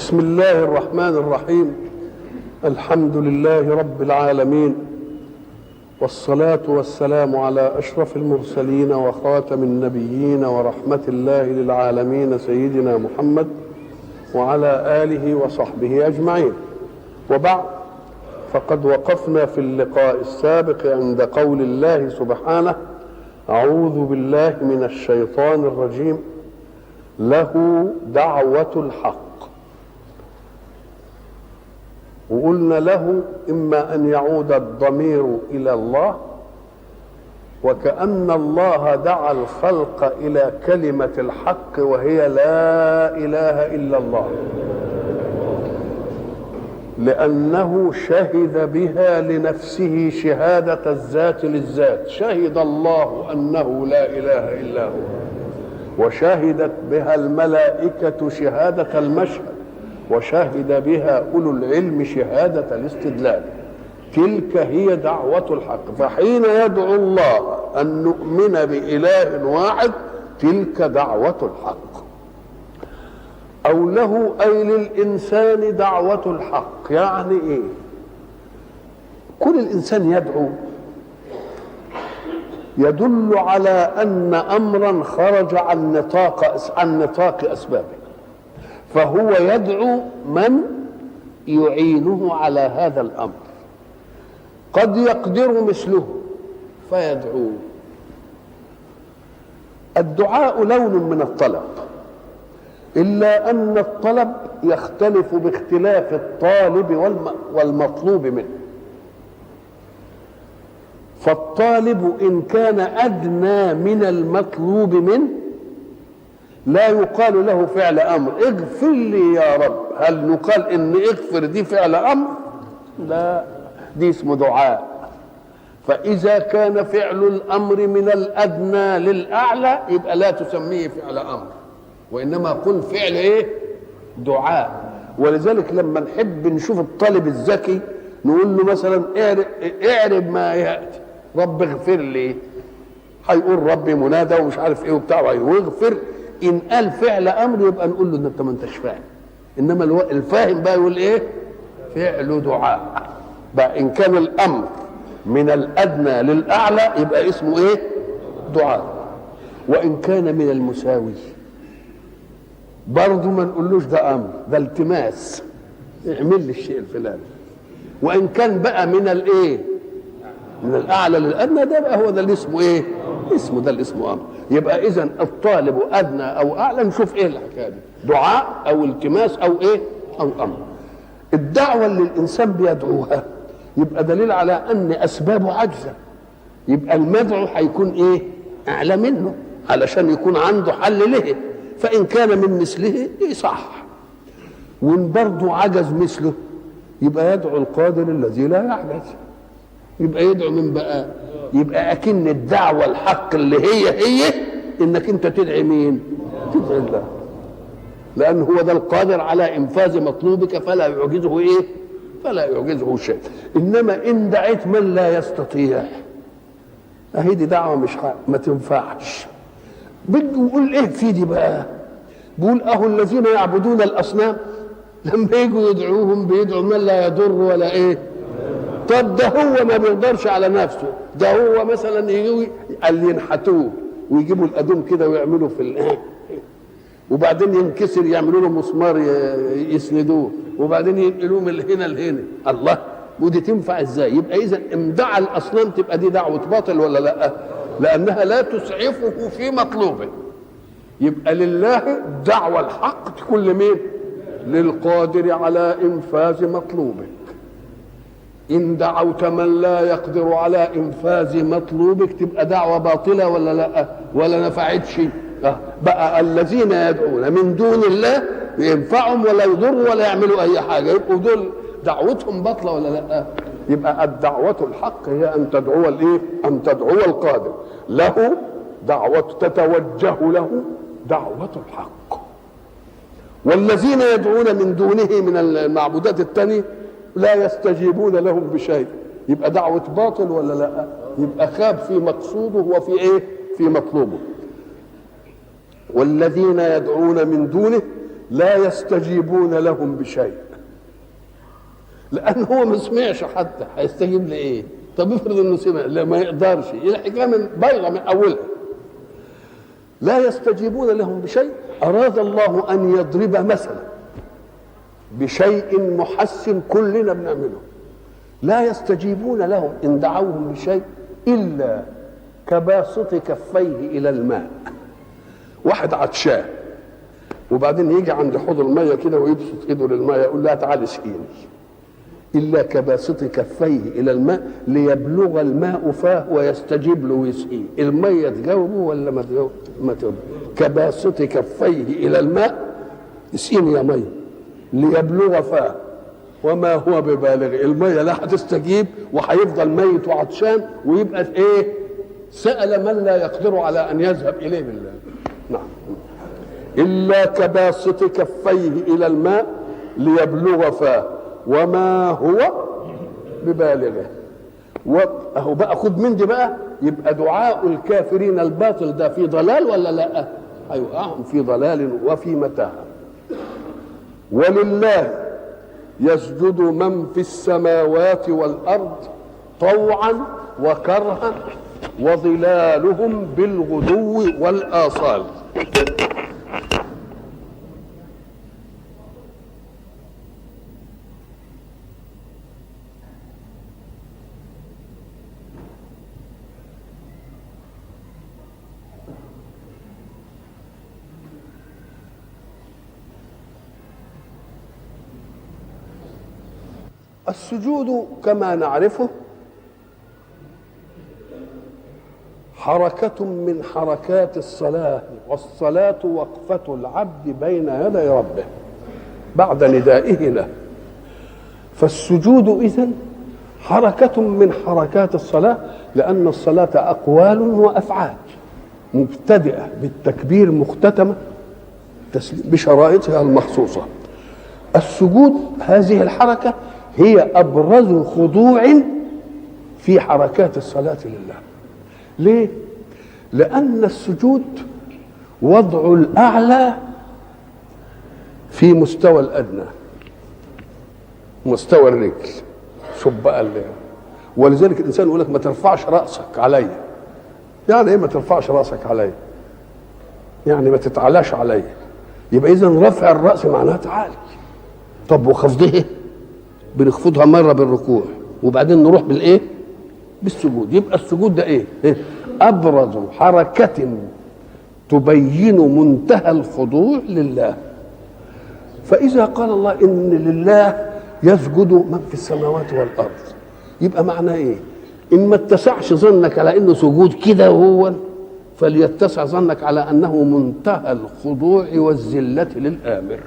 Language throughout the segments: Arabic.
بسم الله الرحمن الرحيم. الحمد لله رب العالمين، والصلاة والسلام على أشرف المرسلين وخاتم النبيين ورحمة الله للعالمين سيدنا محمد وعلى آله وصحبه أجمعين. وبعد، فقد وقفنا في اللقاء السابق عند قول الله سبحانه: أعوذ بالله من الشيطان الرجيم، له دعوة الحق. وقلنا له إما أن يعود الضمير إلى الله، وكأن الله دعا الخلق إلى كلمة الحق وهي لا إله إلا الله، لأنه شهد بها لنفسه شهادة الذات للذات. شهد الله أنه لا إله إلا هو، وشهدت بها الملائكة شهادة المشهد، وشهد بها أولو العلم شهادة الاستدلال. تلك هي دعوة الحق. فحين يدعو الله أن نؤمن بإله واحد، تلك دعوة الحق. أو له أي للإنسان دعوة الحق. يعني إيه؟ كل الإنسان يدعو يدل على أن أمرا خرج عن نطاق أسبابه، فهو يدعو من يعينه على هذا الأمر. قد يقدر مثله فيدعو. الدعاء لون من الطلب، إلا أن الطلب يختلف باختلاف الطالب والمطلوب منه. فالطالب إن كان أدنى من المطلوب منه لا يقال له فعل أمر. اغفر لي يا رب. هل نقال إن اغفر دي فعل أمر؟ لا، دي اسمه دعاء. فإذا كان فعل الأمر من الأدنى للأعلى يبقى لا تسميه فعل أمر، وإنما قل فعل إيه؟ دعاء. ولذلك لما نحب نشوف الطالب الذكي نقول له مثلا اعرب ما يأتي، رب اغفر لي، هيقول ربي منادى ومش عارف ايه وبتاع ويغفر. ان قال فعل امر يبقى نقول له ان انت ما انتش فاهم. انما الفاهم بقى يقول ايه؟ فعل دعاء. بقى ان كان الامر من الادنى للاعلى يبقى اسمه ايه؟ دعاء. وان كان من المساوي برضه ما نقولوش ده امر، ده التماس، اعمل لي الشيء الفلاني. وان كان بقى من الايه؟ من الاعلى للادنى، ده بقى هو ده اللي اسمه ايه؟ اسمه ده اللي اسمه امر. يبقى اذا الطالب ادنى او اعلى نشوف ايه الحكايه دي، دعاء او التماس او ايه؟ او امر. الدعوه اللي الانسان بيدعوها يبقى دليل على ان اسبابه عاجزه، يبقى المدعو هيكون ايه؟ اعلى منه علشان يكون عنده حل له. فان كان من مثله صح، وان برضه عجز مثله يبقى يدعو القادر الذي لا يعجز. يبقى يدعو من بقى؟ يبقى اكن الدعوه الحق اللي هي انك انت تدعي مين؟ تدعي الله، لان هو ده القادر على انفاذ مطلوبك، فلا يعجزه ايه؟ فلا يعجزه شيء. انما ان دعيت من لا يستطيع، اهي دي دعوه مش ما تنفعش. بده يقول ايه في دي بقى؟ بيقول اهو الذين يعبدون الاصنام لما يجوا يدعوهم بيدعوا من لا يضر ولا ايه؟ طب ده هو ما بيقدرش على نفسه، ده هو مثلا يجوا ينحتوه ويجيبوا الادوم كده ويعملوا في وبعدين ينكسر يعملوا له مسمار يسندوه، وبعدين ينقلوه من هنا لهنا. الله، ودي تنفع ازاي؟ يبقى اذا امدع الاصنام تبقى دي دعوه باطل ولا لا؟ لانها لا تسعفه في مطلوبه. يبقى لله دعوه الحق تكون لمين؟ للقادر على انفاذ مطلوبك. إن دعوت من لا يقدر على إنفاذ مطلوبك تبقى دعوة باطلة ولا لا؟ ولا نفعتش؟ بقى الذين يدعون من دون الله ينفعهم ولا يضروا ولا يعملوا أي حاجة، يبقوا دول دعوتهم باطلة ولا لا؟ يبقى الدعوة الحق هي أن تدعو الإيه؟ أن تدعو القادر له دعوة، تتوجه له دعوة الحق. والذين يدعون من دونه من المعبودات التانية لا يستجيبون لهم بشيء، يبقى دعوة باطل ولا لا؟ يبقى خاب في مقصوده وفي ايه؟ في مطلوبه. والذين يدعون من دونه لا يستجيبون لهم بشيء، لأن هو ما سمعش حتى هيستجيب لإيه؟ طب افرض إنه سمع، لا ما يقدرش، الحكاية من بايظة من أولها. لا يستجيبون لهم بشيء، أراد الله أن يضرب مثلا بشيء محسن كلنا بنعمله. لا يستجيبون لهم إن دعوهم بشيء إلا كباسط كفيه إلى الماء. واحد عطشان وبعدين يجي عند حوض المية كده ويبسط ايده للمية يقول لها تعالي اسقيني، إلا كباسط كفيه إلى الماء ليبلغ الماء فاه ويستجيب له ويسقيه. المية تجاوبه ولا ما تجاوبه؟ ما تجاوبه. كباسط كفيه إلى الماء، اسقيني يا مية، ليبلغ فاه وما هو ببالغ. المية لا هتستجيب وهيفضل ميت وعطشان ويبقى ايه؟ سأل من لا يقدر على أن يذهب إليه بالله. نعم. إلا كباسط كفيه إلى الماء ليبلغ فاه وما هو ببالغه. وأهو بقى خد من دي بقى، يبقى دعاء الكافرين الباطل ده في ضلال ولا لا؟ أيوة في ضلال وفي متاع. ولله يسجد من في السماوات والأرض طوعا وكرها وظلالهم بالغدو والآصال. السجود كما نعرفه حركة من حركات الصلاة، والصلاة وقفة العبد بين يدي ربه بعد ندائه له. فالسجود إذن حركة من حركات الصلاة، لأن الصلاة أقوال وأفعال مبتدئة بالتكبير مختتمة بشرائطها المخصوصة. السجود هذه الحركة هي أبرز خضوع في حركات الصلاة لله. ليه؟ لأن السجود وضع الأعلى في مستوى الأدنى، مستوى الرجل. شوف بقى ولذلك الإنسان يقول لك ما ترفعش رأسك علي. يعني إيه ما ترفعش رأسك علي؟ يعني ما تتعلاش علي. يبقى إذن رفع الرأس معناها تعالي. طب وخفضه؟ بنخفضها مرة بالركوع وبعدين نروح بالإيه؟ بالسجود. يبقى السجود ده إيه؟ أبرز حركة تبين منتهى الخضوع لله. فإذا قال الله إن لله يسجد من في السماوات والأرض، يبقى معناه إيه؟ إن ما اتسعش ظنك على إنه سجود كده وهو، فليتسع ظنك على أنه منتهى الخضوع والذلة للآمر.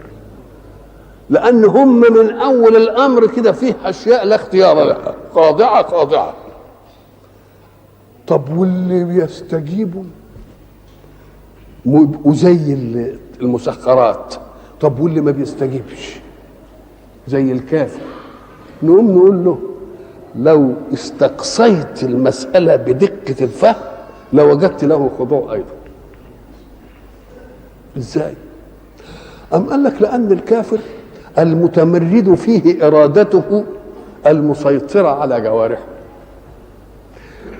لأن هم من أول الأمر كده فيه أشياء لا اختيار لها، خاضعة خاضعة. طب واللي بيستجيبوا وزي المسخرات، طب واللي ما بيستجيبش زي الكافر، نقوم نقول له لو استقصيت المسألة بدقة الفهم لوجدت له خضوع أيضا. إزاي؟ أم قال لك لأن الكافر المتمرد فيه إرادته المسيطرة على جوارحه،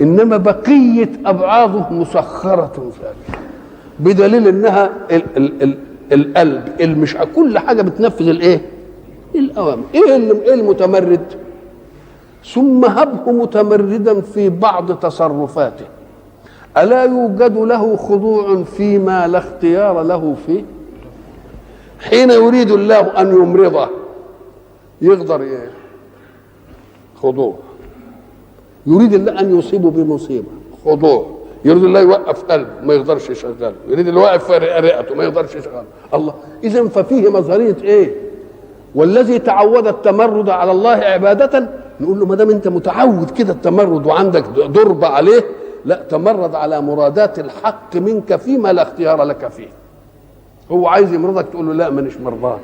إنما بقية أبعاضه مسخرة ذلك، بدليل إنها القلب مش كل حاجة بتنفذ الإيه؟ الأوامر. إيه المتمرد؟ ثم هبه متمردا في بعض تصرفاته، ألا يوجد له خضوع فيما لا اختيار له فيه؟ حين يريد الله أن يمرضه يقدر إيه؟ خضوع. يريد الله أن يصيبه بمصيبة، خضوع. يريد الله يوقف قلبه ما يقدرش يشغله، يريد الله يوقف رئته ما يقدرش يشغله. الله إذن ففيه مظهرية إيه؟ والذي تعود التمرد على الله عبادة نقول له ما دام أنت متعود كده التمرد وعندك ضرب عليه، لا تمرد على مرادات الحق منك فيما لا اختيار لك فيه. هو عايز يمرضك تقول له لا مانيش مرضان،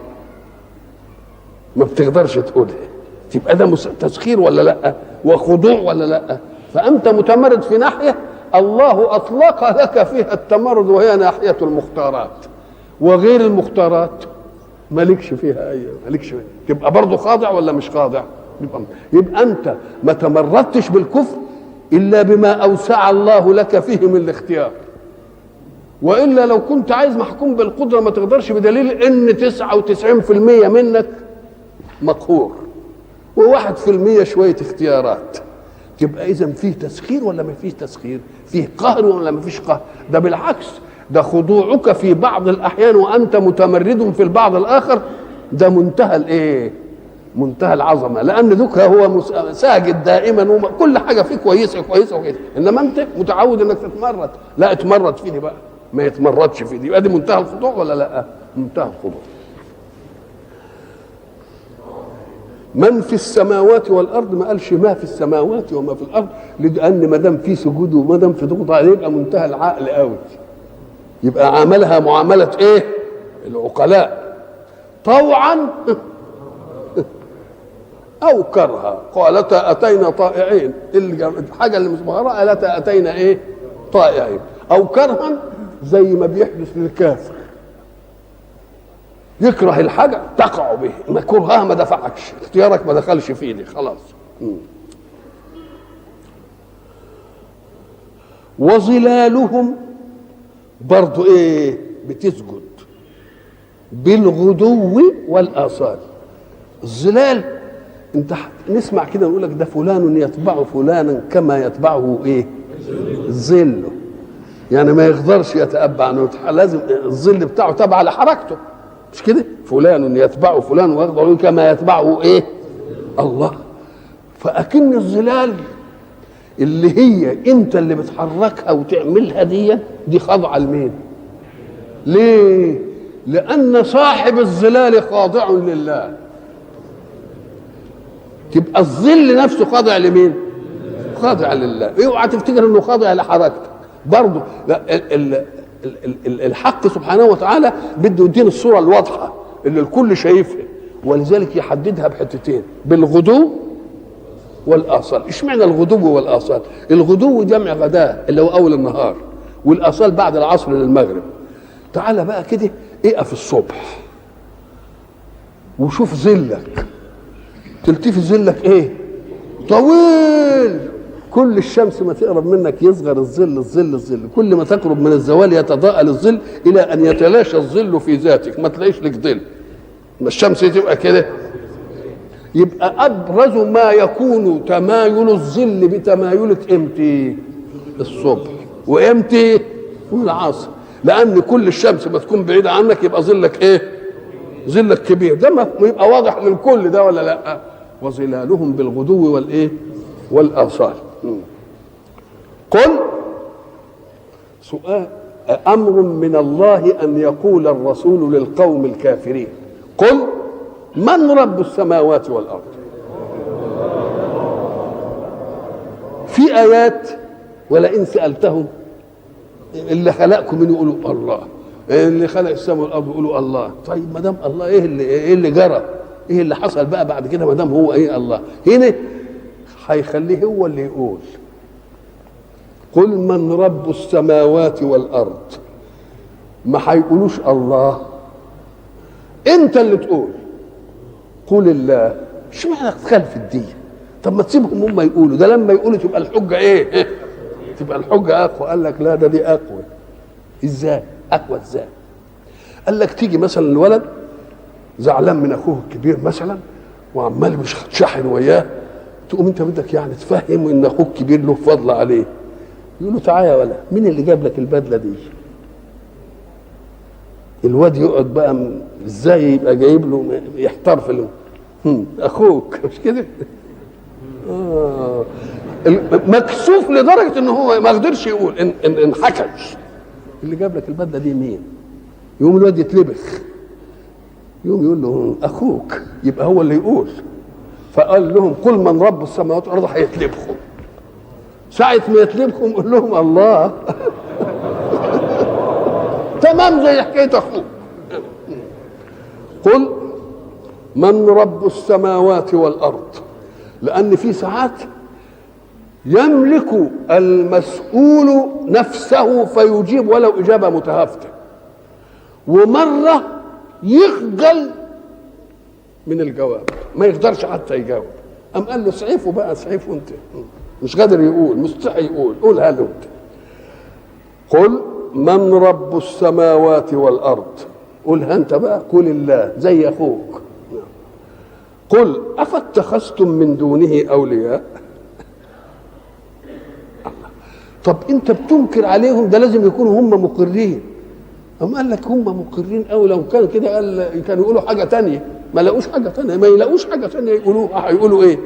ما بتقدرش تقولها، تبقى ده تسخير ولا لا؟ وخضوع ولا لا؟ فأنت متمرد في ناحية الله أطلق لك فيها التمرد وهي ناحية المختارات، وغير المختارات مالكش فيها مالكش فيها. تبقى برضه خاضع ولا مش خاضع؟ يبقى انت ما تمردتش بالكفر الا بما اوسع الله لك فيه من الاختيار، والا لو كنت عايز محكوم بالقدره ما تقدرش، بدليل ان 99% منك مقهور و1% شويه اختيارات. تبقى اذا فيه تسخير ولا ما فيه تسخير؟ فيه قهر ولا ما فيش قهر؟ ده بالعكس، ده خضوعك في بعض الاحيان وانت متمرد في البعض الاخر، ده منتهى الايه؟ منتهى العظمه، لان ذكر هو ساجد دائما وكل حاجه فيه كويسه كويسه وكده، انما انت متعود انك تتمرد، لا اتمرد فيني بقى، ما يتمردش فيني، يبقى دي منتهى الخضوع ولا لا؟ منتهى الخضوع. من في السماوات والارض، ما قالش ما في السماوات وما في الارض، لان ما دام في سجود وما دام في ضغط عليه يبقى منتهى العقل قوي، يبقى عاملها معامله ايه؟ العقلاء، طوعا او كرها. قالتا اتينا طائعين، الحاجه اللي مش مغرى قالتا اتينا ايه؟ طائعين. او كرها زي ما بيحدث للكافر، يكره الحاجه تقع به، ما كرهها ما دفعكش، اختيارك ما دخلش فيه خلاص. وظلالهم برضو ايه؟ بتسجد بالغدو والاصال. الظلال انت نسمع كده نقول لك ده فلان يتبع فلانا كما يتبعه ايه؟ ظله، يعني ما يقدرش يتأبع عنه، لازم الظل بتاعه تبع لحركته، مش كده؟ فلان يتبع فلان ويقدر كما يتبعه ايه؟ الله. فأكن الظلال اللي هي انت اللي بتحركها وتعملها دي خاضعه لمين؟ ليه؟ لأن صاحب الظلال خاضع لله. تبقى الظل نفسه خاضع لمين؟ خاضع لله. اوعى تفتكر انه خاضع لحركتك برضه، لا، الحق سبحانه وتعالى بده يدينا الصوره الواضحه اللي الكل شايفها، ولذلك يحددها بحتتين: بالغدو والاصال. اشمعنى الغدو والاصال؟ الغدو جمع غداء اللي هو اول النهار، والاصال بعد العصر للمغرب. تعال بقى كده اقف الصبح وشوف ظلك، تلتفت ظلك ايه؟ طويل. كل الشمس ما تقرب منك يصغر الظل، كل ما تقرب من الزوال يتضاءل الظل الى ان يتلاشى الظل في ذاتك، ما تلاقيش لك ظل، ما الشمس تبقى كده. يبقى ابرز ما يكون تمايل الظل بتمايلك امتى؟ الصبح. وامتى؟ العصر. لان كل الشمس ما تكون بعيده عنك يبقى ظلك ايه؟ ظلك كبير. ده ما يبقى واضح للكل ده ولا لا؟ وظلالهم بالغدو والايه؟ والاصال. قل سؤال، امر من الله ان يقول الرسول للقوم الكافرين: قل من رب السماوات والارض. في ايات: ولئن سالتهم اللي خلقكم من يقولوا الله، اللي خلق السماء والارض يقولوا الله. طيب ما دام الله، ايه اللي جرى؟ ايه اللي حصل بقى بعد كده ما دام هو ايه الله؟ هنا هيخليه هو اللي يقول: قل من رب السماوات والارض. ما هيقولوش الله، انت اللي تقول قل الله. اشمعنى تخالف الدين؟ طب ما تسيبهم هم يقولوا، ده لما يقولوا تبقى الحجه ايه؟ تبقى الحجه اقوى. قال لك لا، ده دي اقوى. ازاي اقوى؟ ازاي؟ قال لك تيجي مثلا الولد زعلان من اخوه الكبير مثلا وعمال مش شاحن وياه، تقوم انت بدك يعني تفهمه ان اخوك الكبير له فضل عليه. يقول له: تعالى يا ولد، مين اللي جاب لك البدله دي؟ الواد يقعد بقى ازاي يبقى جايب له، يحتار في اخوك، مش كده؟ مكسوف لدرجه ان هو ما قدرش يقول، ان حكش اللي جاب لك البدله دي مين؟ يقوم الواد يتلبخ، يقوم يقول له: اخوك. يبقى هو اللي يقول. فقال لهم: قل من رب السماوات والارض. هيتلبخوا. ساعة ما يتلبخوا قول لهم الله. تمام زي حكاية اخوك. قل من رب السماوات والارض، لان في ساعات يملك المسؤول نفسه فيجيب ولو اجابه متهافته، ومره يخجل من الجواب، ما يقدرش حتى يجاوب. قام قال له اسعفه بقى، اسعفه انت، مش قادر يقول، مستحي يقول، قولها له انت. قل من رب السماوات والارض، قولها انت بقى، قل الله زي اخوك. قل افاتخذتم من دونه اولياء. طب انت بتنكر عليهم، ده لازم يكونوا هم مقرين. هم قال لك هم مقرين قوي، لو كان كده قال كانوا يقولوا حاجه تانية، ما لقوش حاجه تانية، ما يلاقوش حاجه تانية يقولوها، هيقولوا ايه؟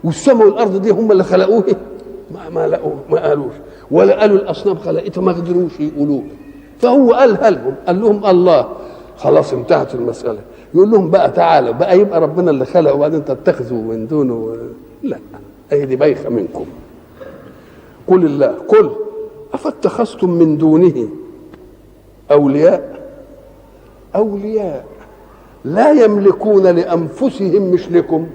والسماء والارض دي هم اللي خلقوه، ما لقوه، ما قالوش، ولا قالوا الاصنام خلقتها، ما قدروش يقولوه. فهو قالها لهم، قال لهم الله. خلاص انتهت المساله. يقول لهم بقى تعالوا بقى، يبقى ربنا اللي خلقه وبعدين تتخذوا من دونه؟ لا، اهي دي بايخه منكم. قل الله، قل افاتخذتم من دونه اولياء لا يملكون لانفسهم، مش لكم.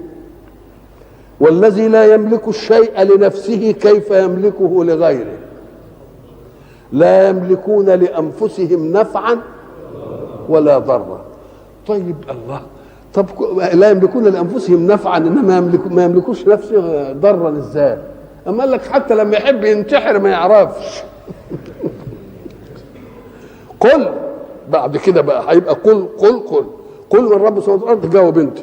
والذي لا يملك الشيء لنفسه كيف يملكه لغيره؟ لا يملكون لانفسهم نفعا ولا ضرا. طيب الله، طب لا يملكون لانفسهم نفعا انما ما يملكوش نفسه ضرا ازاي؟ اما قال لك حتى لما يحب ينتحر ما يعرفش. قل بعد كده بقى هيبقى قل من رب السماوات والارض، جاوب انت.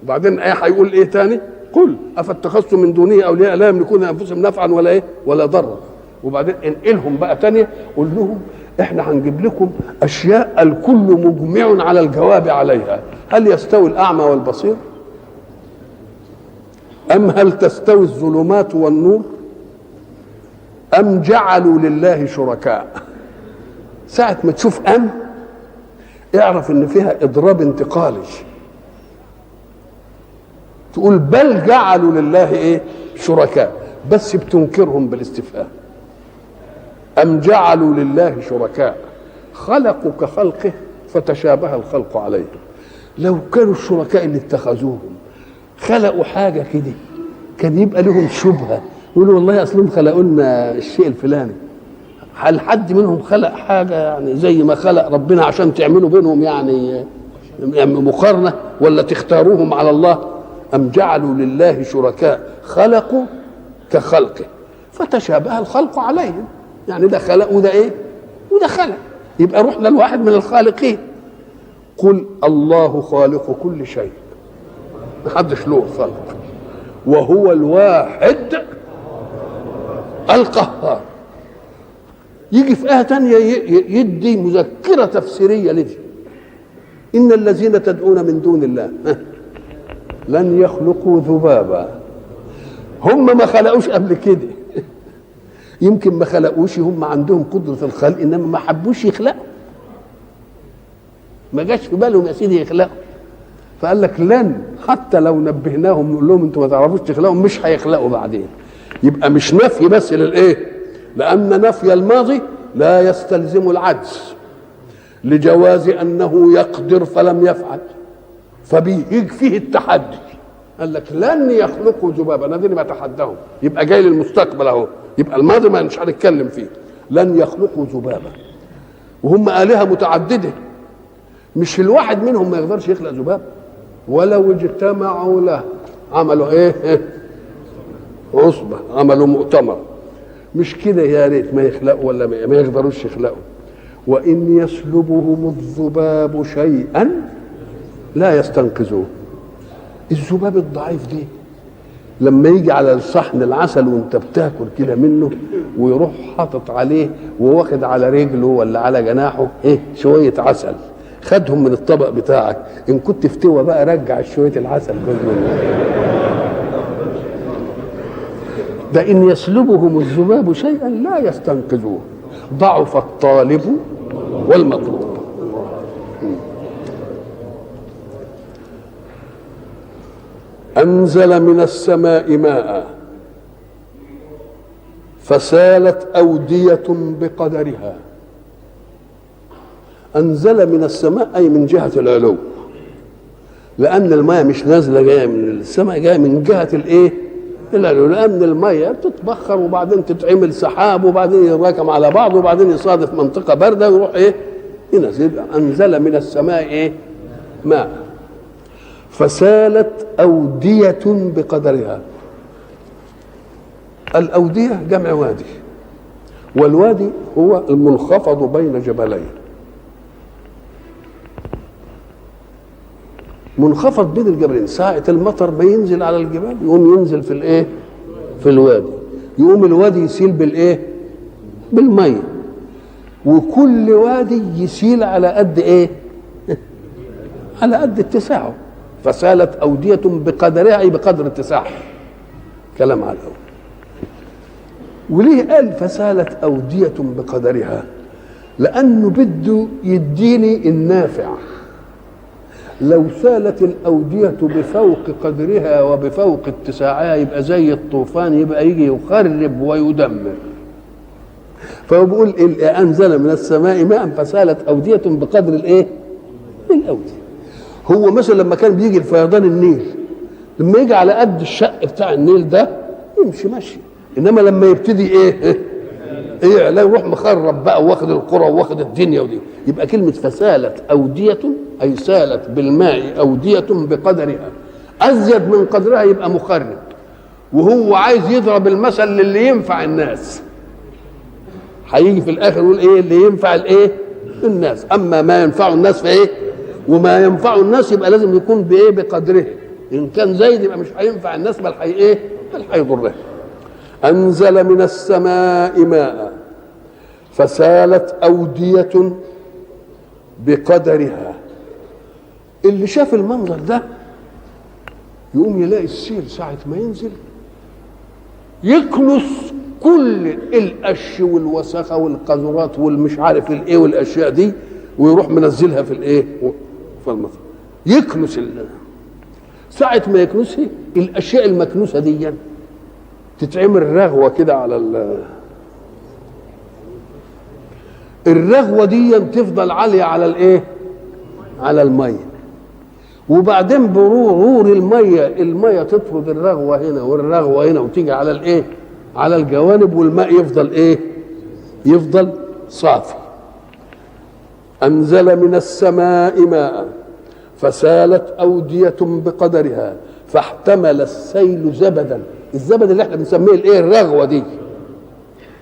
وبعدين ايه هيقول ايه تاني؟ قل افاتخذتم من دونه اولياء لا يملكون لانفسهم نفعا ولا ايه ولا ضرا. وبعدين انقلهم بقى تانية، قول لهم احنا هنجيب لكم اشياء الكل مجمع على الجواب عليها. هل يستوي الاعمى والبصير؟ ام هل تستوي الظلمات والنور؟ ام جعلوا لله شركاء؟ ساعة ما تشوف اعرف ان فيها اضراب انتقالي. تقول بل جعلوا لله ايه شركاء، بس بتنكرهم بالاستفهام. ام جعلوا لله شركاء خلقوا كخلقه فتشابه الخلق عليهم. لو كانوا الشركاء اللي اتخذوهم خلقوا حاجه كده كان يبقى لهم شبهه، يقولوا والله اصلهم خلقوا لنا الشيء الفلاني. هل حد منهم خلق حاجه يعني زي ما خلق ربنا عشان تعملوا بينهم يعني مقارنه، ولا تختاروهم على الله؟ ام جعلوا لله شركاء خلقوا كخلقه فتشابه الخلق عليهم. يعني ده خلق وده ايه وده خلق، يبقى رحنا لواحد من الخالقين. قل الله خالق كل شيء، محدش له خلق، وهو الواحد القهار. يجي في آية تانية يدي مذكرة تفسيرية لدي: إن الذين تدعون من دون الله لن يخلقوا ذبابا. هم ما خلقوش قبل كده، يمكن ما خلقوش، هم عندهم قدرة الخلق إنما ما حبوش يخلقوا، ما جاش في بالهم يا سيدي يخلقوا. فقال لك لن، حتى لو نبهناهم نقول لهم انتوا ما تعرفوش تخلقوا مش هيخلقوا بعدين. يبقى مش نفي بس للايه، لأن نفي الماضي لا يستلزم العجز لجواز أنه يقدر فلم يفعل، فبيجي فيه التحدي. قال لك لن يخلقوا ذبابا، انا دي بتحداهم، يبقى جاي للمستقبل اهو، يبقى الماضي ما مش هنتكلم فيه. لن يخلقوا ذبابا، وهم آلهة متعددة، مش الواحد منهم ما يقدرش يخلق ذباب. ولو اجتمعوا له، عملوا ايه؟ عصبة، عملوا مؤتمر. مش كده يا ريت ما يخلقوا ولا ما يقدروش يخلقوا. وإن يسلبهم الذباب شيئا لا يستنقذوه. الذباب الضعيف دي لما يجي على الصحن العسل وانت بتاكل كده منه ويروح حاطط عليه وواخد على رجله ولا على جناحه ايه شويه عسل، خدهم من الطبق بتاعك، ان كنت فتوى بقى رجع شويه العسل دول منه. ده ان يسلبهم الذباب شيئا لا يستنقذوه، ضعف الطالب والمطلوب. أنزل من السماء ماء فسالت أودية بقدرها. أنزل من السماء أي من جهة العلو، لأن الماء مش نازلة جاية من السماء، جاية من جهة الإيه؟ العلو، لأن الماء بتتبخر وبعدين تتعمل سحاب وبعدين يتراكم على بعض وبعدين يصادف منطقة باردة ويروح إيه؟ ينزل. أنزل من السماء إيه؟ ماء فسالت أودية بقدرها. الأودية جمع وادي، والوادي هو المنخفض بين جبلين. منخفض بين الجبلين، ساعة المطر ما ينزل على الجبال يقوم ينزل في الايه؟ في الوادي، يقوم الوادي يسيل بالايه؟ بالمية، وكل وادي يسيل على قد ايه؟ على قد اتساعه. فسالت أودية بقدرها، أي بقدر اتساعها. كلام على الأول. وليه قال فسالت أودية بقدرها؟ لأنه بده يديني النافع. لو سالت الأودية بفوق قدرها وبفوق اتساعها يبقى زي الطوفان، يبقى يجي يخرب ويدمر. فهو بيقول أنزل من السماء ماء فسالت أودية بقدر الإيه؟ الأودية. هو مثلا لما كان بيجي الفيضان النيل، لما يجي على قد الشق بتاع النيل ده يمشي ماشي، انما لما يبتدي ايه لا يروح مخرب بقى واخد القرى واخد الدنيا ودي. يبقى كلمه فسالت أودية اي سالت بالماء أودية بقدرها، ازيد من قدرها يبقى مخرب. وهو عايز يضرب المثل للي ينفع الناس، هيجي في الاخر يقول ايه اللي ينفع الايه؟ الناس. اما ما ينفع الناس فايه؟ وما ينفع الناس يبقى لازم يكون بايه؟ بقدره. ان كان زايد يبقى مش هينفع الناس، بل هي ايه؟ بل هيضرها. انزل من السماء ماء فسالت أودية بقدرها. اللي شاف المنظر ده يقوم يلاقي السيل ساعة ما ينزل يكنس كل القش والوساخة والقذورات والمش عارف الايه والاشياء دي، ويروح منزلها في الايه؟ في المطر. يكنس ساعة ما يكنسها الاشياء المكنوسة دي تتعمل رغوة كده على الرغوة دي تفضل عالية على الايه؟ على المية. وبعدين برور المية تطرد الرغوة هنا والرغوة هنا وتيجي على الايه؟ على الجوانب، والماء يفضل ايه؟ يفضل صافي. انزل من السماء ماء فسالت أودية بقدرها فاحتمل السيل زبدا. الزبد اللي احنا بنسميه الايه؟ الرغوة دي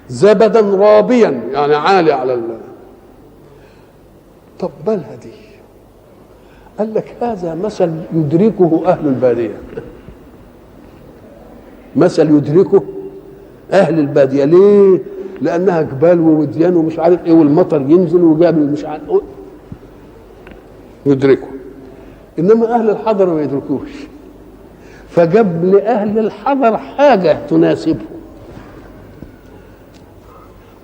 زبدا رابيا، يعني عالي على طب بالها دي. قال لك هذا مثل يدركه أهل البادية، مثل يدركه أهل البادية. ليه؟ لأنها جبال ووديان ومش عارف إيه، والمطر ينزل وجابل مش عارف يدركه. إنما أهل الحضر ما يدركوش، فجاب لأهل الحضر حاجة تناسبهم.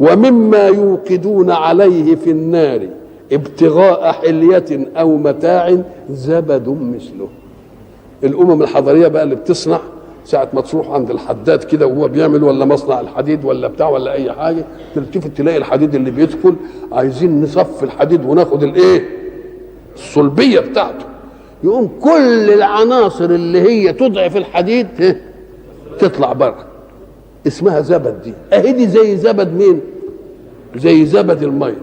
ومما يوقدون عليه في النار ابتغاء حلية أو متاع زبد مثله. الأمم الحضرية بقى اللي بتصنع ساعة ما تروح عند الحداد كده وهو بيعمل، ولا مصنع الحديد ولا بتاع ولا أي حاجة، تلتفت تلاقي الحديد اللي بيدخل عايزين نصف الحديد وناخد الإيه؟ الصلبية بتاعته. يقوم كل العناصر اللي هي تضعف الحديد تطلع بره، اسمها زبد. دي اهي دي زي زبد مين؟ زي زبد الميه.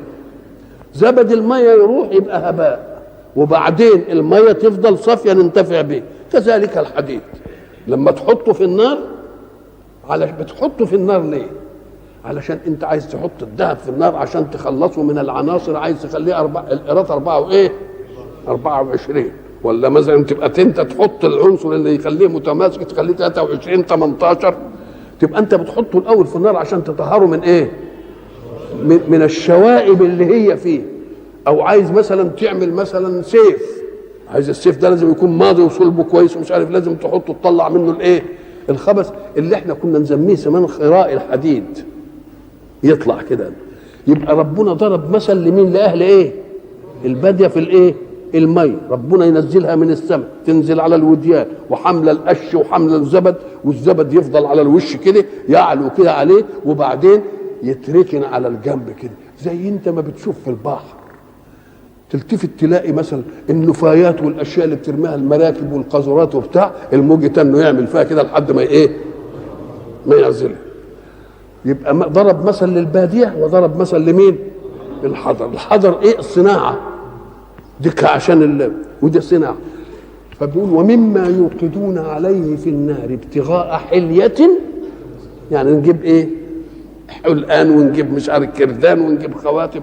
زبد الميه يروح يبقى هباء، وبعدين الميه تفضل صافيه ننتفع به. كذلك الحديد لما تحطه في النار، بتحطه في النار ليه؟ علشان انت عايز تحط الذهب في النار عشان تخلصه من العناصر، عايز تخليه القيراط 4 وايه؟ 24. ولا مثلا تبقى انت تحط العنصر اللي يخليه متماسك تخليه 23 18، تبقى انت بتحطه الاول في النار عشان تطهره من ايه؟ من الشوائب اللي هي فيه. او عايز مثلا تعمل مثلا سيف، عايز السيف ده لازم يكون ماضي وصلبه كويس ومش عارف، لازم تحطه تطلع منه الايه؟ الخبث اللي احنا كنا نسميه زمان خراء الحديد، يطلع كده. يبقى ربنا ضرب مثل لمين؟ لاهل ايه؟ الباديه في الايه؟ المي. ربنا ينزلها من السماء تنزل على الوديان، وحمل القش وحمل الزبد، والزبد يفضل على الوش كده يعلو كده عليه، وبعدين يتركن على الجنب كده. زي انت ما بتشوف في البحر تلتفت تلاقي مثلا النفايات والاشياء اللي بترميها المراكب والقاذورات وبتاع، الموج تنه يعمل فيها كده لحد ما ايه؟ ما ينزلها. يبقى ضرب مثل للباديه وضرب مثل لمين؟ الحضر. الحضر ايه؟ الصناعه دي عشان ودي صناعه. فبيقول ومما يوقدون عليه في النار ابتغاء حلية، يعني نجيب ايه؟ حلقان، ونجيب مش عارف كردان، ونجيب خواتم،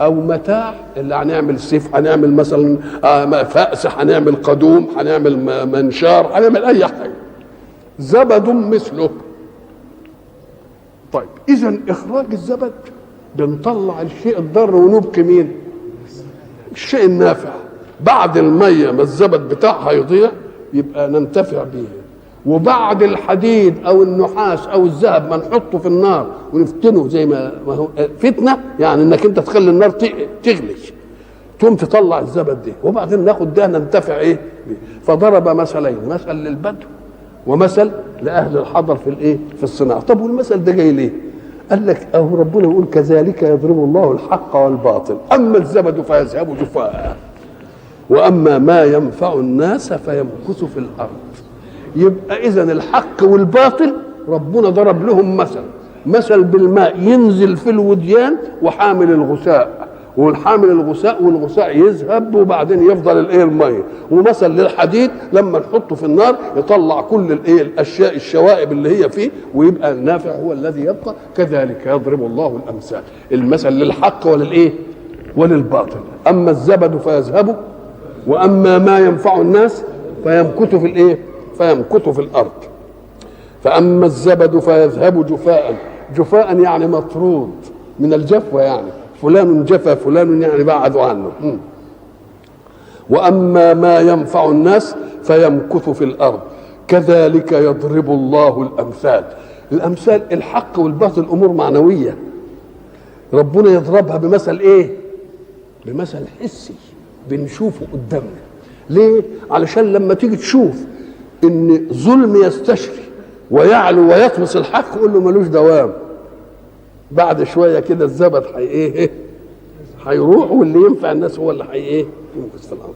او متاع اللي هنعمل سيف، هنعمل مثلا فأس، هنعمل قدوم، هنعمل منشار، هنعمل اي حاجه، زبد مثله. طيب اذا اخراج الزبد بنطلع الشيء الضار ونبقي مين؟ الشيء النافع. بعد الميه ما الزبد بتاعها يضيع يبقى ننتفع به، وبعد الحديد او النحاس او الذهب ما نحطه في النار ونفتنه زي ما هو فتنه، يعني انك انت تخلي النار تغلي، تقوم تطلع الزبد ده، وبعدين ناخد ده ننتفع ايه بيه. فضرب مثلين، مثل للبدو ومثل لاهل الحضر في الايه؟ في الصناعه. طب والمثل ده جاي ليه؟ قال لك اهو ربنا يقول كذلك يضرب الله الحق والباطل، اما الزبد فيذهب جفاء واما ما ينفع الناس فيمكث في الارض. يبقى اذا الحق والباطل ربنا ضرب لهم مثل بالماء ينزل في الوديان وحامل الغثاء، والحامل الغثاء والغثاء يذهب وبعدين يفضل الايه؟ الميه. ومثل للحديد لما نحطه في النار يطلع كل الايه؟ الاشياء الشوائب اللي هي فيه، ويبقى النافع هو الذي يبقى. كذلك يضرب الله الامثال، المثل للحق وللايه؟ وللباطل. اما الزبد فيذهب واما ما ينفع الناس فيمكث في الايه؟ فيمكث في الارض. فاما الزبد فيذهب جفاء، جفاء يعني مطرود من الجفوه، يعني فلان جفا فلان يعني بعدوا عنه. واما ما ينفع الناس فيمكث في الارض. كذلك يضرب الله الامثال. الامثال الحق والباطل امور معنويه، ربنا يضربها بمثل ايه؟ بمثل حسي بنشوفه قدامنا. ليه؟ علشان لما تيجي تشوف ان ظلم يستشري ويعلو ويطمس الحق قول له ملوش دوام، بعد شويه كده الزبد ايه؟ هيروح، واللي ينفع الناس هو اللي ايه؟ يمكث في الارض.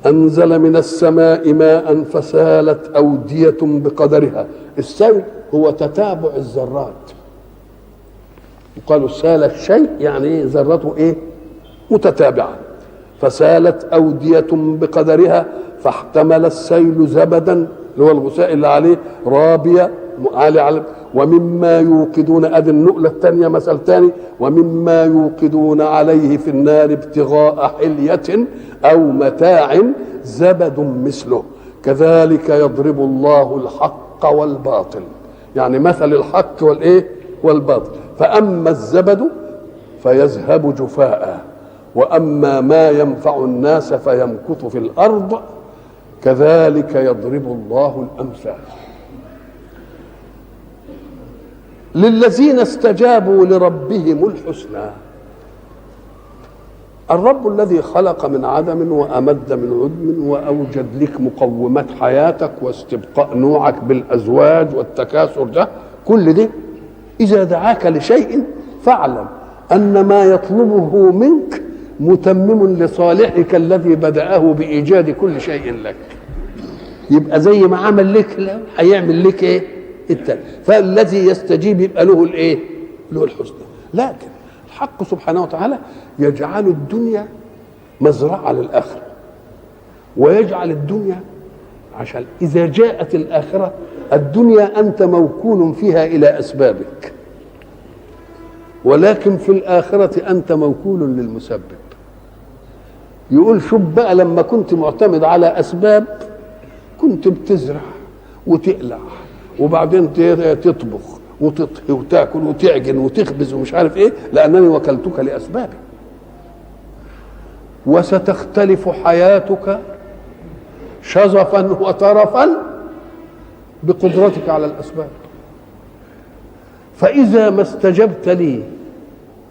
انزل من السماء ماء فسالت اوديه بقدرها. السيل هو تتابع الذرات، وقالوا سال الشيء يعني ايه؟ ذرته ايه؟ متتابعه. فسالت اوديه بقدرها فاحتمل السيل زبدا اللي هو الغثاء اللي عليه رابيه عالي على. ومما يوقدون، ادي النقله الثانيه مثل ثاني، ومما يوقدون عليه في النار ابتغاء حليه او متاع زبد مثله. كذلك يضرب الله الحق والباطل، يعني مثل الحق والايه؟ والباطل. فاما الزبد فيذهب جفاء واما ما ينفع الناس فيمكث في الارض. كذلك يضرب الله الامثال. للذين استجابوا لربهم الحسنى. الرب الذي خلق من عدم وأمد من عدم وأوجد لك مقومات حياتك واستبقاء نوعك بالأزواج والتكاثر، ده كل ده إذا دعاك لشيء فاعلم أن ما يطلبه منك متمم لصالحك الذي بدأه بإيجاد كل شيء لك. يبقى زي ما عمل لك هيعمل لك ايه؟ التاني. فالذي يستجيب يبقى له الايه؟ له الحسنى. لكن الحق سبحانه وتعالى يجعل الدنيا مزرعة للآخرة، ويجعل الدنيا عشان إذا جاءت الآخرة الدنيا أنت موكول فيها إلى أسبابك، ولكن في الآخرة أنت موكول للمسبب. يقول شوف بقى لما كنت معتمد على أسباب كنت بتزرع وتقلع وبعدين تطبخ وتطهي وتاكل وتعجن وتخبز ومش عارف ايه، لانني وكلتك لاسبابي. وستختلف حياتك شظفا وطرفا بقدرتك على الاسباب. فاذا ما استجبت لي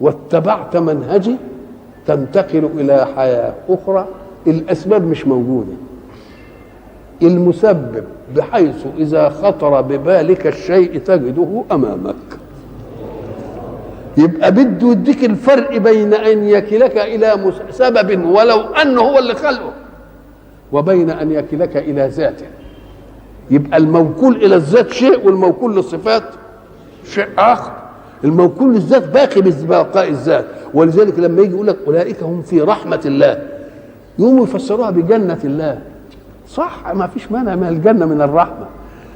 واتبعت منهجي تنتقل الى حياه اخرى الاسباب مش موجوده، المسبب بحيث إذا خطر ببالك الشيء تجده أمامك. يبقى بده يديك الفرق بين أن يكلك إلى سبب ولو أنه هو اللي خلقه، وبين أن يكلك إلى ذاته. يبقى الموكول إلى الذات شيء والموكول للصفات شيء آخر. الموكول للذات باقي ببقاء الذات، ولذلك لما يجي يقول لك أولئك هم في رحمة الله، يقوموا يفسروها بجنة الله. صح، ما فيش مانع من الجنة من الرحمة،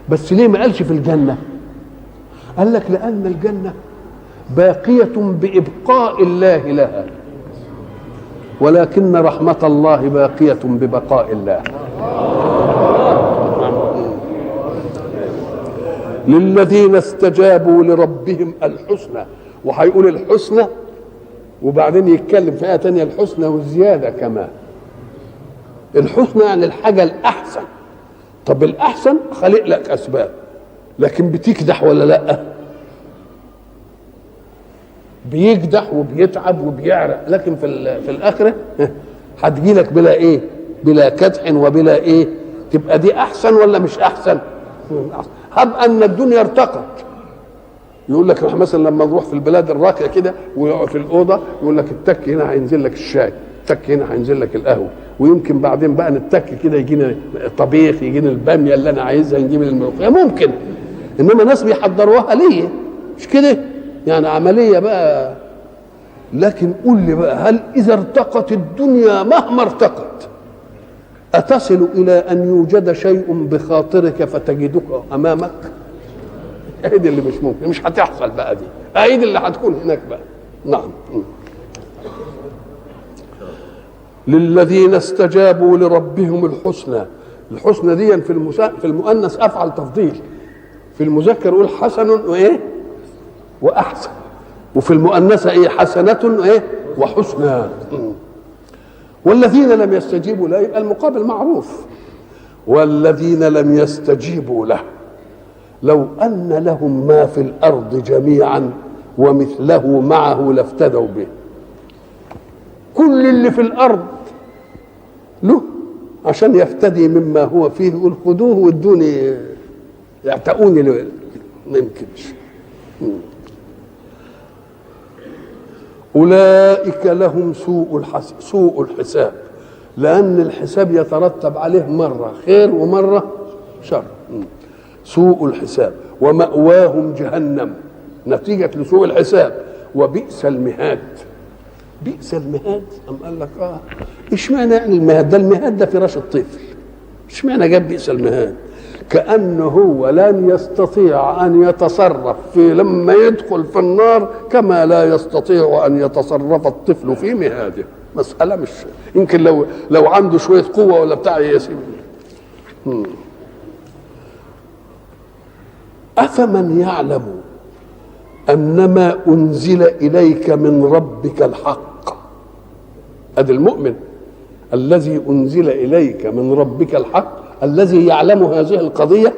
بس ليه ما قالش في الجنة؟ قال لك لأن الجنة باقية بإبقاء الله لها، ولكن رحمة الله باقية ببقاء الله. للذين استجابوا لربهم الحسنى، وهيقول الحسنى وبعدين يتكلم في آية تانية الحسنى والزيادة كمان. الحسنى يعني الحاجة الأحسن. طب الأحسن خلق لك أسباب، لكن بتكدح ولا لأ؟ بيكدح وبيتعب وبيعرق، لكن في الآخرة هتجي لك بلا إيه؟ بلا كدح وبلا إيه؟ تبقى دي أحسن ولا مش أحسن؟ هب أن الدنيا ارتقت. يقول لك مثلا لما نروح في البلاد الراقيه كده ويقعد في الاوضه يقول لك التك هنا هينزل لك الشاي، التك هنا هينزل لك القهوه، ويمكن بعدين بقى نتك كده يجينا طبيخ، يجينا الباميه اللي انا عايزها، نجيب الملوخيه ممكن. انما ناس بيحضروها ليه؟ مش كده؟ يعني عمليه بقى. لكن قول لي بقى، هل اذا ارتقت الدنيا مهما ارتقت اتصل الى ان يوجد شيء بخاطرك فتجدك امامك؟ اهي اللي مش ممكن، مش هتحصل بقى دي، اهي اللي هتكون هناك بقى. نعم. للذين استجابوا لربهم الحسنى. الحسنى دي في المؤنث افعل تفضيل، في المذكر يقول حسن وايه واحسن، وفي المؤنثه ايه حسنه وايه وحسنى. والذين لم يستجيبوا له يبقى المقابل معروف. والذين لم يستجيبوا له لو أن لهم ما في الأرض جميعا ومثله معه لافتدوا به. كل اللي في الأرض له عشان يفتدي مما هو فيه، يقول خذوه وادوني يعتقوني، ما يمكنش. أولئك لهم سوء الحساب، لأن الحساب يترتب عليه مرة خير ومرة شر. سوء الحساب ومأواهم جهنم نتيجة لسوء الحساب وبئس المهاد. بئس المهاد أم قال لك اشمعنى يعني المهاد ده؟ المهاد ده فراش الطفل، اشمعنى جاب بئس المهاد؟ كأنه هو لن يستطيع أن يتصرف في لما يدخل في النار كما لا يستطيع أن يتصرف الطفل في مهاده. مسألة مش يمكن لو عنده شوية قوة ولا بتاع يسيب. أفمن يعلم أنما أنزل إليك من ربك الحق، هذا المؤمن الذي أنزل إليك من ربك الحق الذي يعلم هذه القضية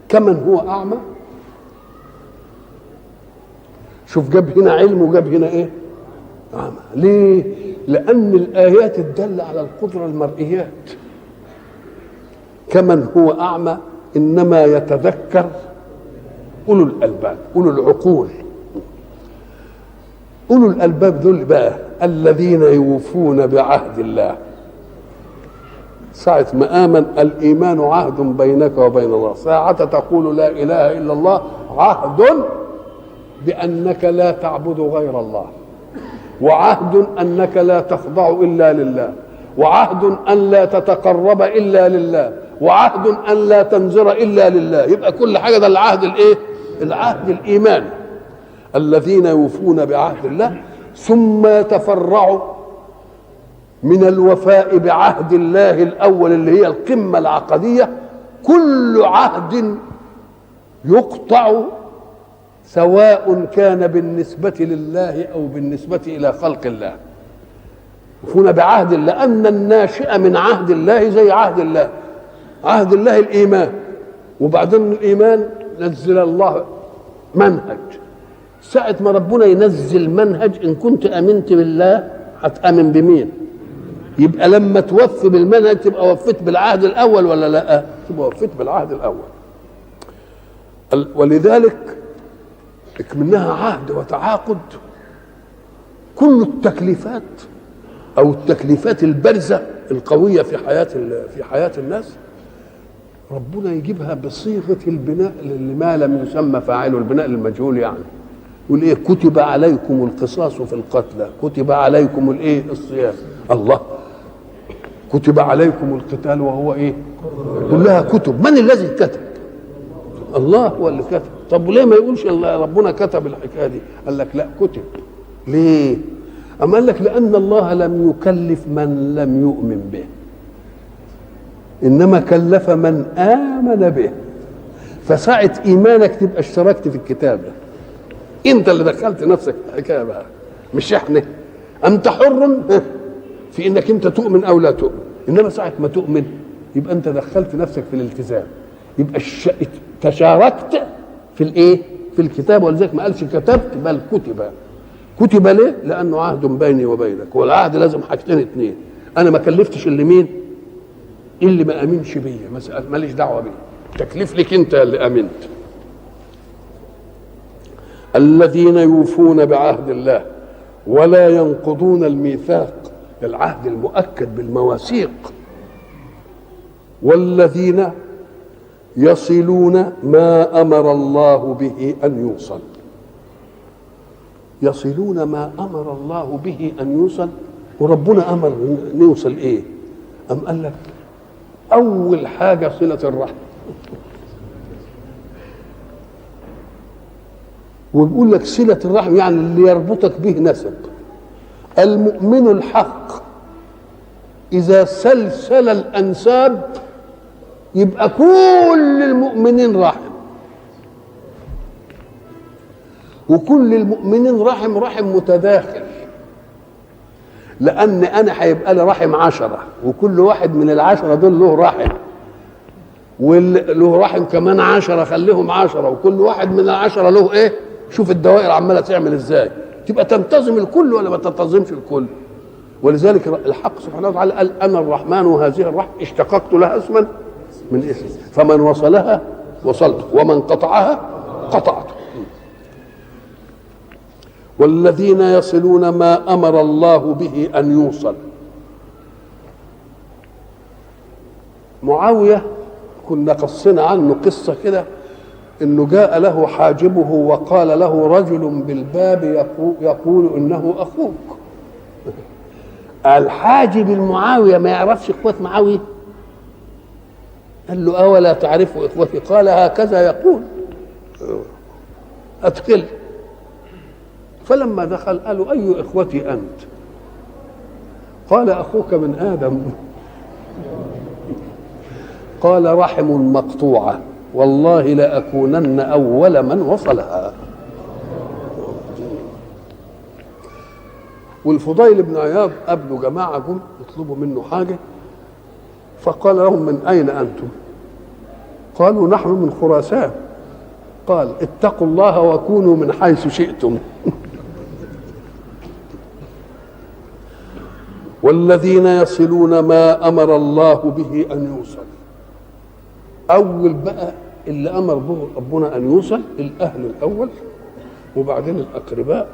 كمن هو أعمى. شوف جاب هنا علم وجاب هنا إيه؟ أعمى. ليه؟ لأن الآيات الدالة على القدرة المرئيات. كمن هو أعمى إنما يتذكر أولو الألباب، أولو العقول. أولو الألباب دول بقى الذين يوفون بعهد الله. ساعة ما آمن الإيمان عهد بينك وبين الله، ساعة تقول لا إله إلا الله عهد بأنك لا تعبد غير الله، وعهد أنك لا تخضع إلا لله، وعهد أن لا تتقرب إلا لله، وعهد أن لا تنذر إلا لله. يبقى كل حاجة ده العهد الإيه؟ العهد الإيماني. الذين يوفون بعهد الله ثم يتفرعوا من الوفاء بعهد الله الأول اللي هي القمة العقدية. كل عهد يقطع سواء كان بالنسبة لله أو بالنسبة إلى خلق الله. يوفون بعهد الله، لأن الناشئ من عهد الله زي عهد الله. عهد الله الإيمان، وبعدين الإيمان نزل الله منهج. ساعة ما ربنا ينزل منهج إن كنت أمنت بالله هتأمن بمين؟ يبقى لما توفي بالمنهج تبقى وفيت بالعهد الأول ولا لا؟ تبقى وفيت بالعهد الأول. ولذلك منها عهد وتعاقد. كل التكليفات أو التكليفات البارزة القوية في حياة الناس ربنا يجيبها بصيغة البناء لما لم يسمى فاعله، البناء للمجهول. يعني يقول ايه؟ كتب عليكم القصاص في القتلى، كتب عليكم الايه؟ الصيام. الله، كتب عليكم القتال وهو ايه؟ كلها كتب. من الذي كتب؟ الله هو اللي كتب. طب وليه ما يقولش ربنا كتب الحكايه دي؟ قال لك لا، كتب. ليه؟ أما قال لك لأن الله لم يكلف من لم يؤمن به، إنما كلف من آمن به. فساعة إيمانك تبقى اشتركت في الكتاب ده، أنت اللي دخلت نفسك في الحكاية بقى، مش إحنا. أنت حر في إنك أنت تؤمن أو لا تؤمن، إنما ساعة ما تؤمن يبقى أنت دخلت نفسك في الالتزام، يبقى تشاركت في الإيه؟ في الكتاب. ولذلك ما قالش كتبت بل كتب. كتب ليه؟ لأنه عهد بيني وبينك، والعهد لازم حاجتين اتنين. أنا ما كلفتش اللي مين؟ اللي ما امنش بيا، مسألة ماليش دعوه بيه، تكليف لك انت اللي امنت. الذين يوفون بعهد الله ولا ينقضون الميثاق، العهد المؤكد بالمواثيق. والذين يصلون ما امر الله به ان يوصل. يصلون ما امر الله به ان يوصل. وربنا امر نوصل ايه؟ ام قال لك أول حاجة صلة الرحم. ويقول لك صلة الرحم يعني اللي يربطك به نسب. المؤمن الحق إذا سلسل الأنساب يبقى كل المؤمنين رحم، وكل المؤمنين رحم متداخل، لأن أنا هيبقى لي رحم 10، وكل واحد من ال10 دول له رحم، وله رحم كمان 10، خليهم 10، وكل واحد من ال10 له إيه؟ شوف الدوائر عمالة تعمل إزاي، تبقى تنتظم الكل ولا ما تنتظمش الكل. ولذلك الحق سبحانه وتعالى قال أنا الرحمن وهذه الرحم اشتققت لها اسما من اسم، فمن وصلها وصلته ومن قطعها قطعته. والذين يصلون ما امر الله به ان يوصل. معاويه كنا قصنا عنه قصه كده، انه جاء له حاجبه وقال له رجل بالباب يقول انه اخوك. الحاجب المعاويه ما يعرفش اخوه معاويه؟ قال له اولا تعرف اخوتي؟ قال هكذا يقول. ادخل. فلما دخل قالوا أي إخوتي أنت؟ قال أخوك من آدم. قال رحم مقطوعة والله لأكونن أول من وصلها. والفضيل بن عياض قابلوا جماعة جم يطلبوا منه حاجة، فقال لهم من أين أنتم؟ قالوا نحن من خراسان. قال اتقوا الله وكونوا من حيث شئتم. والذين يصلون ما امر الله به ان يوصل. اول بقى اللي امر به ربنا ان يوصل الاهل الاول، وبعدين الاقرباء،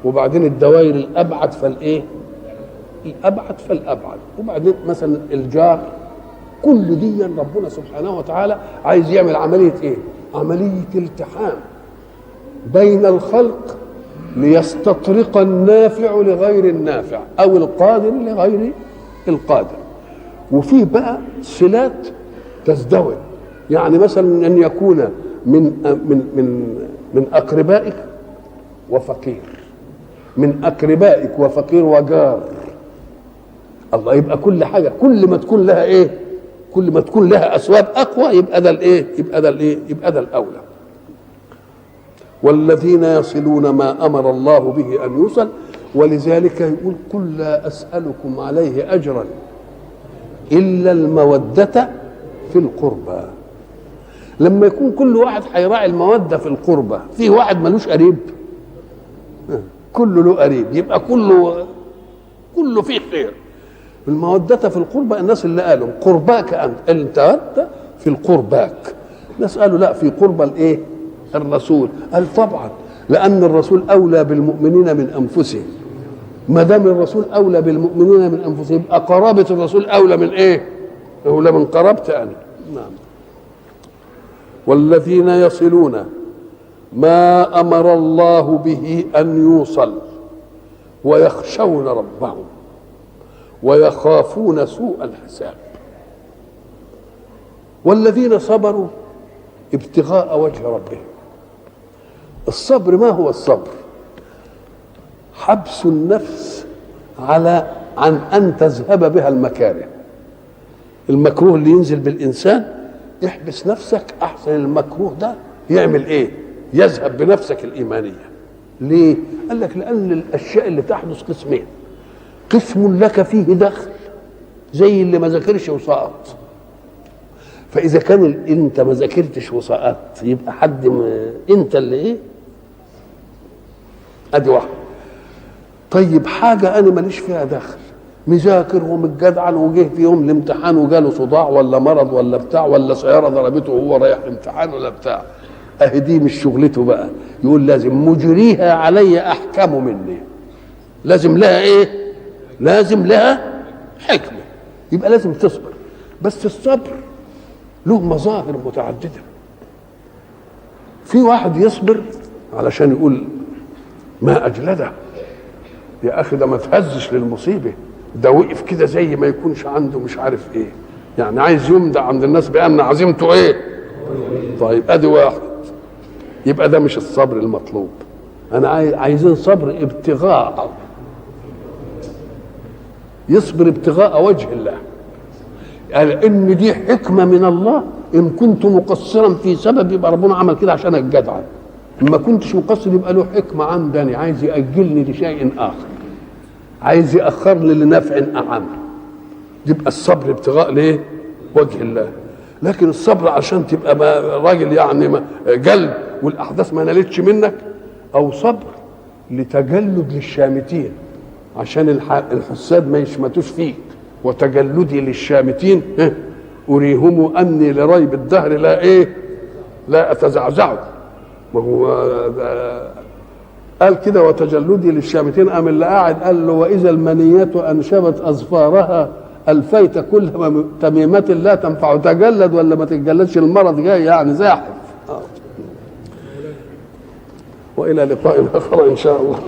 وبعدين الدوائر الابعد فالايه؟ الابعد فالابعد، وبعدين مثلا الجار. كل دي ربنا سبحانه وتعالى عايز يعمل عمليه ايه؟ عمليه التحام بين الخلق ليستطرق النافع لغير النافع او القادر لغير القادر. وفيه بقى صلات تزدوج، يعني مثلا ان يكون من اقربائك وفقير، من اقربائك وفقير وجار. الله، يبقى كل حاجه كل ما تكون لها ايه؟ كل ما تكون لها اسباب اقوى يبقى ده الايه؟ يبقى ده الايه؟ يبقى ده الاولى. والذين يصلون ما امر الله به ان يوصل. ولذلك يقول قل لا اسالكم عليه اجرا الا الموده في القربى. لما يكون كل واحد هيراعي الموده في القربى، في واحد ملوش قريب، كله له قريب، يبقى كله فيه خير. الموده في القربى الناس اللي قالوا قرباك انت في القرباك، ناس قالوا لا في قربى الايه؟ الرسول. قال طبعا لان الرسول اولى بالمؤمنين من انفسهم. ما دام الرسول اولى بالمؤمنين من انفسهم يبقى قرابه الرسول اولى من ايه؟ اولى من قرابتي انا. نعم. والذين يصلون ما امر الله به ان يوصل ويخشون ربهم ويخافون سوء الحساب. والذين صبروا ابتغاء وجه ربهم. الصبر ما هو الصبر؟ حبس النفس عن أن تذهب بها المكاره. المكروه اللي ينزل بالإنسان احبس نفسك أحسن المكروه ده يعمل إيه؟ يذهب بنفسك الإيمانية. ليه؟ قال لك لأن الأشياء اللي تحدث قسمين: قسم لك فيه دخل زي اللي ما ذاكرش وسقط. فإذا كان أنت ما ذاكرتش وسقطت يبقى أنت اللي إيه؟ أدي واحد. طيب حاجة أنا ماليش فيها دخل، مذاكر ومتجدعن وجه في يوم الامتحان وجاله صداع ولا مرض ولا بتاع ولا سيارة ضربته وهو رايح الامتحان ولا بتاع، أهي دي مش شغلته بقى. يقول لازم مجريها علي أحكم مني. لازم لها إيه؟ لازم لها حكمة. يبقى لازم تصبر. بس الصبر له مظاهر متعددة. في واحد يصبر علشان يقول ما أجلده، يا أخي ده ما تهزش للمصيبة، ده وقف كده زي ما يكونش عنده مش عارف إيه، يعني عايز يمدع عند الناس بأن عزيمته إيه. طيب أدي واحد. يبقى ده مش الصبر المطلوب. أنا عايزين صبر ابتغاء، يصبر ابتغاء وجه الله. قال إن دي حكمة من الله، إن كنت مقصرا في سبب يبقى ربنا عمل كده عشان الجدع، ما كنتش مقصر يبقى له حكمة عندني، عايز يأجلني لشيء آخر، عايز يأخرني لنفع أعم. يبقى الصبر ابتغاء ليه؟ وجه الله. لكن الصبر عشان تبقى راجل يعني جلد والأحداث ما نالتش منك، أو صبر لتجلد للشامتين عشان الحساد ما يشمتوش فيك، وتجلدي للشامتين أريهم أني لريب الدهر لا إيه؟ لا أتزعزعه. ما هو قال كده وتجلدي للشامتين. قام اللي قاعد قال له واذا المنيات انشبت اظفارها الفيت كل تميمه لا تنفع. تجلد ولا ما تتجلدش، المرض جاي يعني زاحف. والى لقاء اخر ان شاء الله.